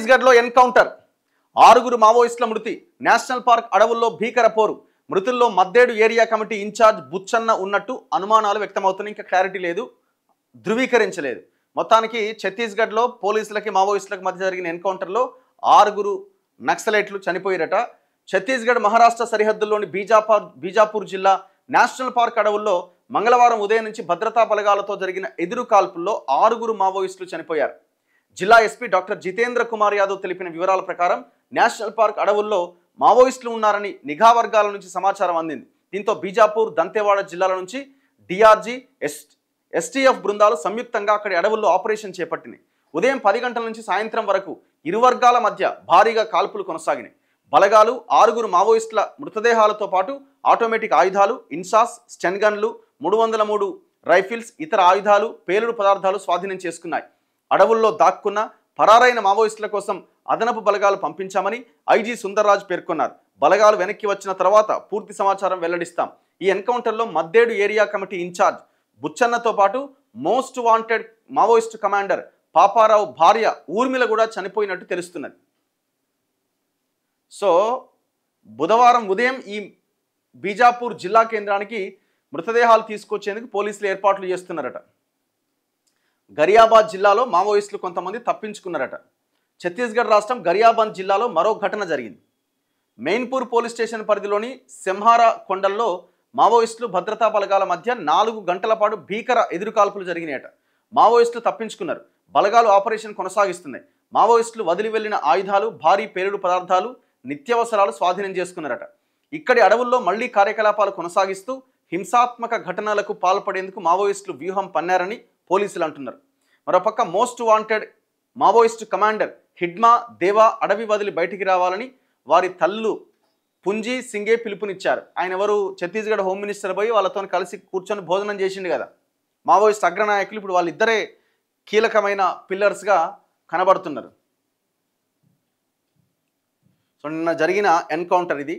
ఛత్తీస్గఢ్లో ఎన్కౌంటర్, 6 మావోయిస్టుల మృతి, నేషనల్ పార్క్ అడవుల్లో భీకర పోరు, మృతుల్లో మద్దేడు ఏరియా కమిటీ ఇన్ఛార్జ్ బుచ్చన్న ఉన్నట్టు అనుమానాలు వ్యక్తమవుతున్నాయి. ఇంకా క్లారిటీ లేదు, ధృవీకరించలేదు. మొత్తానికి ఛత్తీస్గఢ్లో పోలీసులకి మావోయిస్టులకు మధ్య జరిగిన ఎన్కౌంటర్లో 6 నక్సలైట్లు చనిపోయారట. ఛత్తీస్గఢ్ మహారాష్ట్ర సరిహద్దుల్లోని బీజాపూర్ జిల్లా నేషనల్ పార్క్ అడవుల్లో మంగళవారం ఉదయం నుంచి భద్రతా బలగాలతో జరిగిన ఎదురు కాల్పుల్లో 6 మావోయిస్టులు చనిపోయారు. జిల్లా ఎస్పీ డాక్టర్ జితేంద్ర కుమార్ యాదవ్ తెలిపిన వివరాల ప్రకారం నేషనల్ పార్క్ అడవుల్లో మావోయిస్టులు ఉన్నారని నిఘా వర్గాల నుంచి సమాచారం అందింది. దీంతో బీజాపూర్, దంతేవాడ జిల్లాల నుంచి డిఆర్జీ, ఎస్టీఎఫ్ బృందాలు సంయుక్తంగా అక్కడి అడవుల్లో ఆపరేషన్ చేపట్టినాయి. ఉదయం 10 గంటల నుంచి సాయంత్రం వరకు ఇరు వర్గాల మధ్య భారీగా కాల్పులు కొనసాగినాయి. బలగాలు 6 మావోయిస్టుల మృతదేహాలతో పాటు ఆటోమేటిక్ ఆయుధాలు, ఇన్సాస్, స్టెన్ గన్లు, 303 రైఫిల్స్, ఇతర ఆయుధాలు, పేలుడు పదార్థాలు స్వాధీనం చేసుకున్నాయి. అడవుల్లో దాక్కున్న పరారైన మావోయిస్టుల కోసం అదనపు బలగాలు పంపించామని ఐజీ సుందర్రాజ్ పేర్కొన్నారు. బలగాలు వెనక్కి వచ్చిన తర్వాత పూర్తి సమాచారం వెల్లడిస్తాం. ఈ ఎన్కౌంటర్లో మద్దేడు ఏరియా కమిటీ ఇన్ఛార్జ్ బుచ్చన్నతో పాటు most wanted Maoist commander Paparao భార్య ఊర్మిళ కూడా చనిపోయినట్టు తెలుస్తున్నది. సో బుధవారం ఉదయం ఈ బీజాపూర్ జిల్లా కేంద్రానికి మృతదేహాలు తీసుకొచ్చేందుకు పోలీసులు ఏర్పాట్లు చేస్తున్నారట. గరియాబాద్ జిల్లాలో మావోయిస్టులు కొంతమంది తప్పించుకున్నారట. ఛత్తీస్గఢ్ రాష్ట్రం గరియాబాద్ జిల్లాలో మరో ఘటన జరిగింది. మెయిన్పూర్ పోలీస్ స్టేషన్ పరిధిలోని సెంహారా కొండల్లో మావోయిస్టులు భద్రతా బలగాల మధ్య 4 గంటల పాటు భీకర ఎదురుకాల్పులు జరిగినాయట. మావోయిస్టులు తప్పించుకున్నారు. బలగాలు ఆపరేషన్ కొనసాగిస్తున్నాయి. మావోయిస్టులు వదిలి వెళ్లిన ఆయుధాలు, భారీ పేలుడు పదార్థాలు, నిత్యావసరాలు స్వాధీనం చేసుకున్నారట. ఇక్కడి అడవుల్లో మళ్లీ కార్యకలాపాలు కొనసాగిస్తూ హింసాత్మక ఘటనలకు పాల్పడేందుకు మావోయిస్టులు వ్యూహం పన్నారని పోలీసులు అంటున్నారు. మరోపక్క most wanted Maoist commander Hidma దేవా అడవి వదిలి బయటికి రావాలని వారి తల్లు పుంజీ సింగే పిలుపునిచ్చారు. ఆయన ఎవరు? ఛత్తీస్గఢ్ హోమ్ మినిస్టర్ పోయి వాళ్ళతో కలిసి కూర్చొని భోజనం చేసిండు కదా. మావోయిస్ట్ అగ్రనాయకులు ఇప్పుడు వాళ్ళిద్దరే కీలకమైన పిల్లర్స్గా కనబడుతున్నారు. సో నిన్న జరిగిన ఎన్కౌంటర్ ఇది.